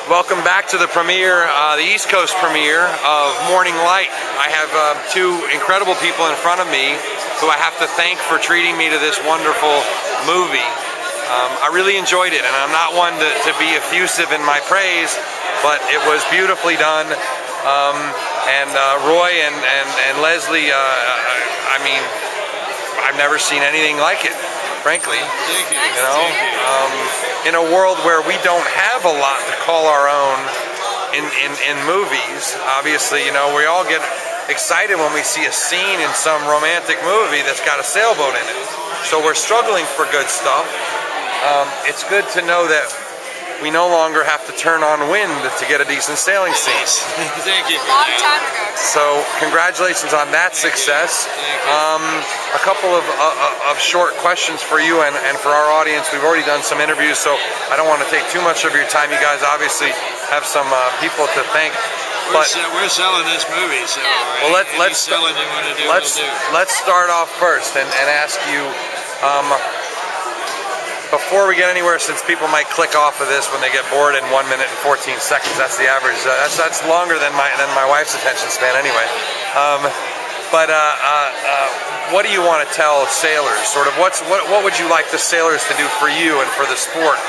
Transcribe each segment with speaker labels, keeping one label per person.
Speaker 1: Welcome back to the premiere, the East Coast premiere of Morning Light. I have two incredible people in front of me who I have to thank for treating me to this wonderful movie. I really enjoyed it, and I'm not one to be effusive in my praise, but it was beautifully done. Roy and Leslie, I mean, I've never seen anything like it, frankly.
Speaker 2: Thank you.
Speaker 1: You know, in a world where we don't have a lot to call our own in movies, obviously, you know, we all get excited when we see a scene in some romantic movie that's got a sailboat in it. So we're struggling for good stuff. It's good to know that we no longer have to turn on wind to get a decent sailing scene.
Speaker 2: Thank you.
Speaker 3: A long time ago.
Speaker 1: So congratulations on that success. A couple of short questions for you and for our audience. We've already done some interviews, so I don't want to take too much of your time. You guys obviously have some people to thank.
Speaker 2: We're selling this movie, so
Speaker 1: well, let's start off first and ask you. Before we get anywhere, since people might click off of this when they get bored in 1 minute and 14 seconds, that's the average. That's longer than my wife's attention span, anyway. What do you want to tell sailors? Sort of, what would you like the sailors to do for you and for the sport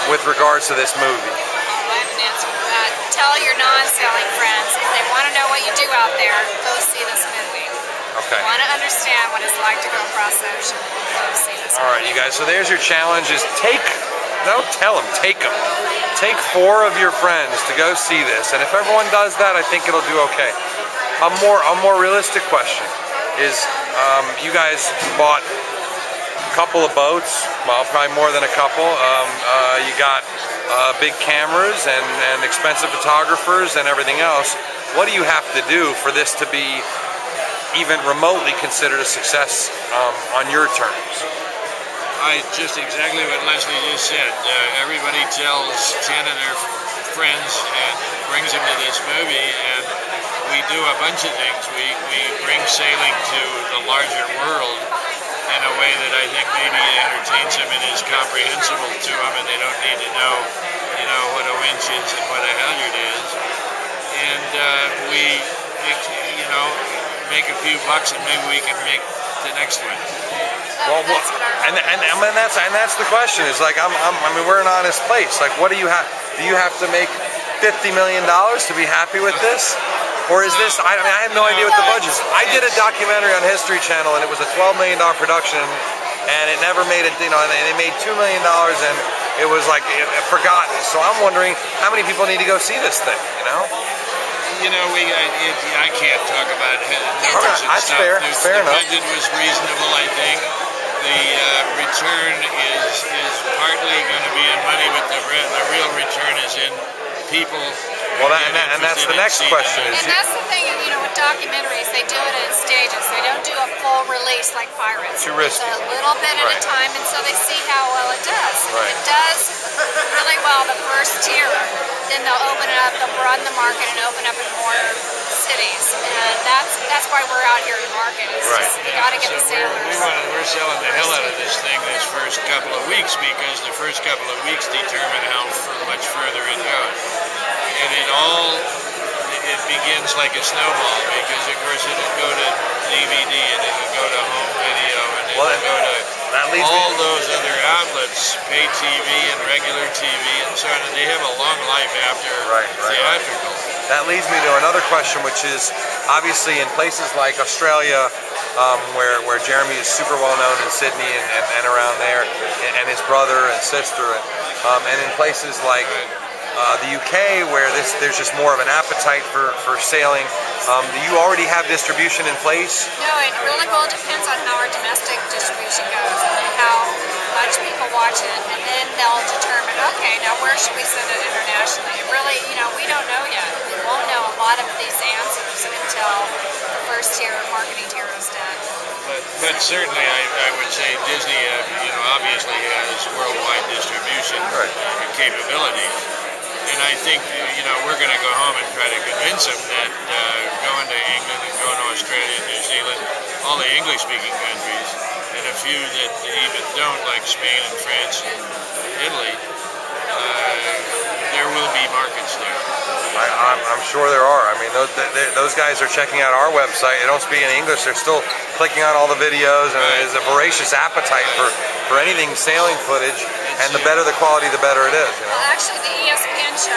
Speaker 1: with regards to this movie?
Speaker 3: I have an answer for that. Tell your non-sailing friends, if they want to know what you do out there, go see this movie.
Speaker 1: Okay.
Speaker 3: Want to understand what it's like to go across the ocean? Go see this movie.
Speaker 1: All right, you guys. So there's your challenge: is don't tell them, take them. Take 4 of your friends to go see this, and if everyone does that, I think it'll do okay. A more realistic question is: you guys bought a couple of boats, well, probably more than a couple. You got big cameras and expensive photographers and everything else. What do you have to do for this to be even remotely considered a success on your terms?
Speaker 2: Just exactly what Leslie just said. Everybody tells 10 of their friends and brings them to this movie, and we do a bunch of things. We bring sailing to the larger world in a way that I think maybe entertains them and is comprehensible to them, and they don't need to know, you know, what a winch is and what a halyard is. And we, you know, make a few bucks and maybe we can make the next one.
Speaker 1: Well, and that's the question. Is like I mean, we're an honest place. Like, what do you have? Do you have to make $50 million to be happy with this, or is this? I mean, I have no idea what the budget is. I did a documentary on History Channel, and it was a $12 million production, and it never made it. You know, and they made $2 million, and it was like forgotten. So I'm wondering how many people need to go see this thing. You know.
Speaker 2: You know, I can't talk about numbers and
Speaker 1: that's
Speaker 2: stuff.
Speaker 1: fair. Fair enough.
Speaker 2: The budget was reasonable, I think. The return is partly going to be in money, but the real return is in people.
Speaker 1: Well, and that's the next question.
Speaker 3: And that's the thing, you know, with documentaries, they do it in stages. They don't do a full release like Pirates.
Speaker 1: Too risky.
Speaker 3: It's a little bit at a time, and so they see how well it does.
Speaker 1: Right.
Speaker 3: If it does really well the first tier, then they'll open it up, they'll broaden the market and open up in more cities. And that's why we're out here to market. It's just, you got to get the sailors.
Speaker 2: We're selling the hell out of this thing this first couple of weeks, because the first couple of weeks determine how much further it goes. And it begins like a snowball, because of course it'll go to DVD and it'll go to home video and it'll go to all those other outlets, pay TV and regular TV and so on, and they have a long life after theatrical.
Speaker 1: That leads me to another question, which is obviously in places like Australia, where Jeremy is super well known in Sydney and around there, and his brother and sister, and in places like the UK, where there's just more of an appetite for sailing. Do you already have distribution in place?
Speaker 3: No, it really all depends on how our domestic distribution goes and how much people watch it, and then they'll determine, okay, now where should we send it internationally? And really, you know, we don't know yet. We won't know a lot of these answers until the first tier, marketing tier is done.
Speaker 2: But certainly, I would say Disney, you know, obviously has worldwide distribution capabilities. And I think, you know, we're going to go home and try to convince them that going to England and going to Australia, New Zealand, all the English-speaking countries, and a few that even don't, like Spain and France and Italy, there will be markets there.
Speaker 1: I'm sure there are. I mean, those guys are checking out our website. They don't speak any English. They're still clicking on all the videos, and there's a voracious appetite for anything sailing footage. And the better the quality, the better it is. You know?
Speaker 3: Well, actually, the ESPN show,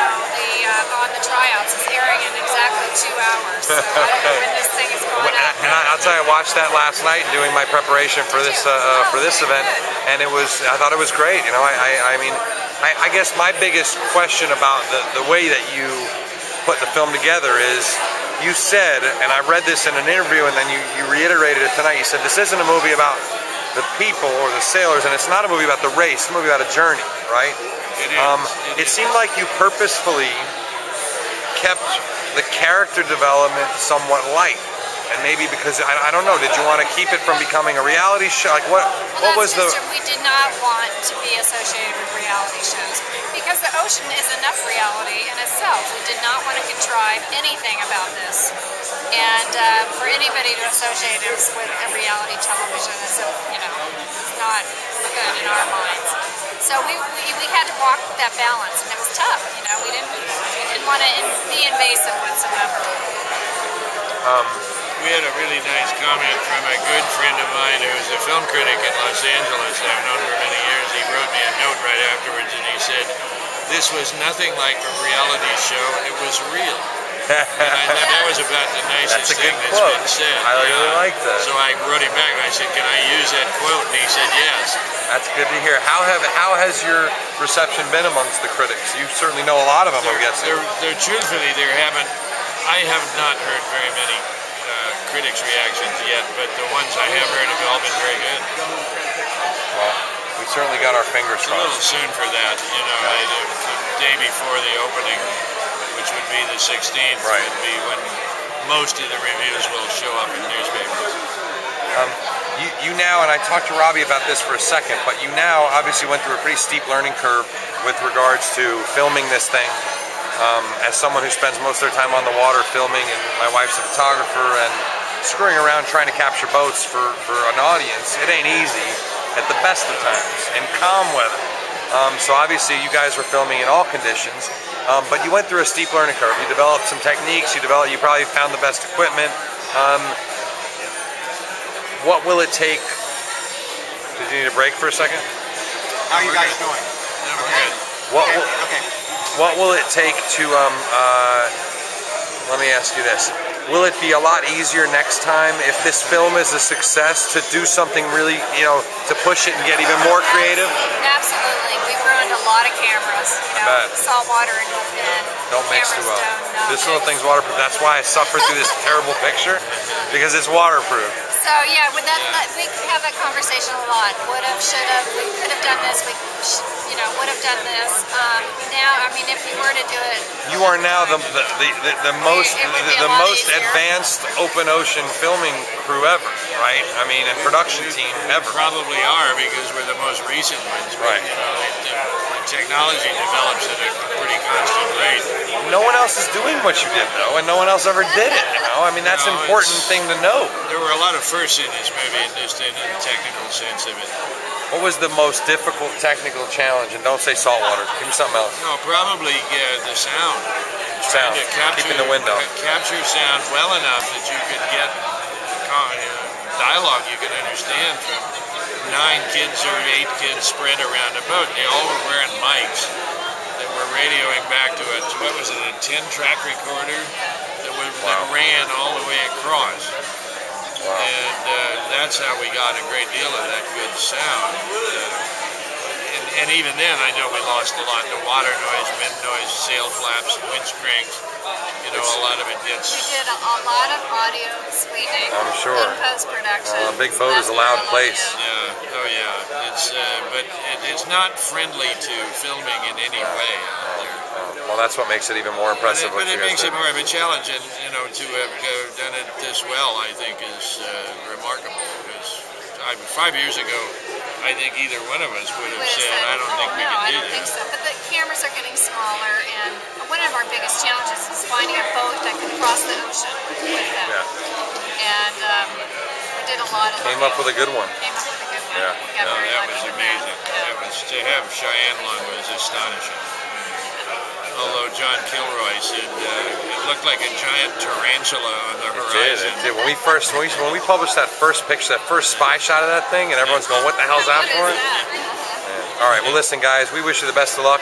Speaker 3: on the tryouts, is airing in exactly 2 hours. So I don't know when this thing is going up.
Speaker 1: And I'll tell you, I watched that last night doing my preparation for this event, and I thought it was great. You know, I mean, I guess my biggest question about the way that you put the film together is, you said, and I read this in an interview, and then you reiterated it tonight. You said this isn't a movie about the people or the sailors, and it's not a movie about the race. It's a movie about a journey, right?
Speaker 2: It is.
Speaker 1: It seemed like you purposefully kept the character development somewhat light. And maybe because, I don't know, did you want to keep it from becoming a reality show? Like what was the...
Speaker 3: We did not want to be associated with reality shows because the ocean is enough reality in itself. We did not want to contrive anything about this. And for anybody to associate us with a reality television is, it's not good in our minds. So we had to walk that balance, and it was tough. We didn't want to be invasive whatsoever.
Speaker 2: We had a really nice comment from a good friend of mine who is a film critic in Los Angeles that I've known for many years. He wrote me a note right afterwards, and he said, "This was nothing like a reality show, it was real." And I thought that was about the nicest thing that's been said.
Speaker 1: I really like that.
Speaker 2: So I wrote him back and I said, "Can I use that quote?" And he said, "Yes."
Speaker 1: That's good to hear. How has your reception been amongst the critics? You certainly know a lot of them, I'm guessing.
Speaker 2: Truthfully, I have not heard very many critics' reactions yet, but the ones I have heard have all been very good.
Speaker 1: Well, we certainly got our fingers crossed.
Speaker 2: It's a little soon for that, the day before the opening, which would be the 16th, would be when most of the reviews will show up in newspapers.
Speaker 1: You now, and I talked to Robbie about this for a second, but you now obviously went through a pretty steep learning curve with regards to filming this thing. As someone who spends most of their time on the water filming, and my wife's a photographer, and screwing around trying to capture boats for an audience, it ain't easy at the best of times, in calm weather. So obviously you guys were filming in all conditions, but you went through a steep learning curve. You developed some techniques, you probably found the best equipment. What will it take? Did you need a break for a second?
Speaker 4: How are you guys doing?
Speaker 1: What will it take to, let me ask you this. Will it be a lot easier next time if this film is a success to do something really, to push it and get even more creative?
Speaker 3: Absolutely. We ruined a lot of cameras. Salt water and
Speaker 1: don't mix too well. This little thing's waterproof. That's why I suffer through this terrible picture, because it's waterproof.
Speaker 3: So yeah, we have that conversation a lot. Would have, should have, we could have done this, would have done this. Now, I mean, if we were to do it,
Speaker 1: you are now the most advanced open ocean filming crew ever, right? I mean, and production team ever.
Speaker 2: Probably are, because we're the most recent ones.
Speaker 1: Right.
Speaker 2: The technology develops at a pretty constant rate.
Speaker 1: No one else is doing what you did, though, and no one else ever did it. I mean, that's an important thing to know.
Speaker 2: There were a lot of firsts in this movie, just in the technical sense of it.
Speaker 1: What was the most difficult technical challenge? And don't say saltwater. Give me something else.
Speaker 2: No, probably the sound.
Speaker 1: Sound. Keeping the window.
Speaker 2: Capture sound well enough that you could get dialogue you could understand from 9 kids or 8 kids spread around a boat. They all were wearing mics that were radioing back to a 10-track recorder that ran all the way across.
Speaker 1: Wow.
Speaker 2: And that's how we got a great deal of that good sound. And even then, I know we lost a lot. The water noise, wind noise, sail flaps, wind springs. A lot of it gets...
Speaker 3: We did a lot of audio sweetening.
Speaker 1: I'm sure.
Speaker 3: In post-production.
Speaker 1: A big boat is a loud place.
Speaker 2: Yeah. Oh yeah. But it's not friendly to filming in any way out there.
Speaker 1: Well, that's what makes it even more impressive.
Speaker 2: But it makes it more of a challenge, and to have done it this well, I think, is remarkable. Because 5 years ago, I think either one of us would have said, "I don't think we can do that."
Speaker 3: I don't think so. But the cameras are getting smaller, and one of our biggest challenges is finding a boat that can cross the ocean with them.
Speaker 1: Yeah.
Speaker 3: And we did a lot of.
Speaker 1: Came up with a good one.
Speaker 3: Came up with a good one.
Speaker 1: Yeah.
Speaker 2: That was amazing. To have Cheyenne along was astonishing. although John Kilroy said it looked like a giant tarantula on the horizon.
Speaker 1: It did. When we published that first picture, that first spy shot of that thing, and everyone's going, "What the hell's that for?" Yeah. All right. Well, listen, guys. We wish you the best of luck.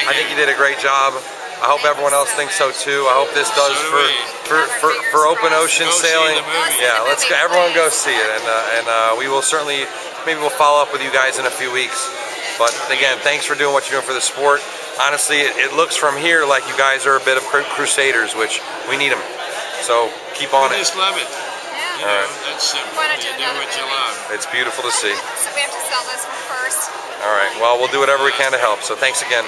Speaker 1: I think you did a great job. I hope everyone else thinks so too. I hope this does for open ocean sailing. Yeah, let's go. Everyone go see it, and we will certainly maybe we'll follow up with you guys in a few weeks. But again, thanks for doing what you're doing for the sport. Honestly, it looks from here like you guys are a bit of crusaders, which we need them. So keep on it.
Speaker 2: I just love it. You know, that's simple. You do what you love.
Speaker 1: It's beautiful to see.
Speaker 3: So we have to sell this one first.
Speaker 1: All right. Well, we'll do whatever we can to help. So thanks again.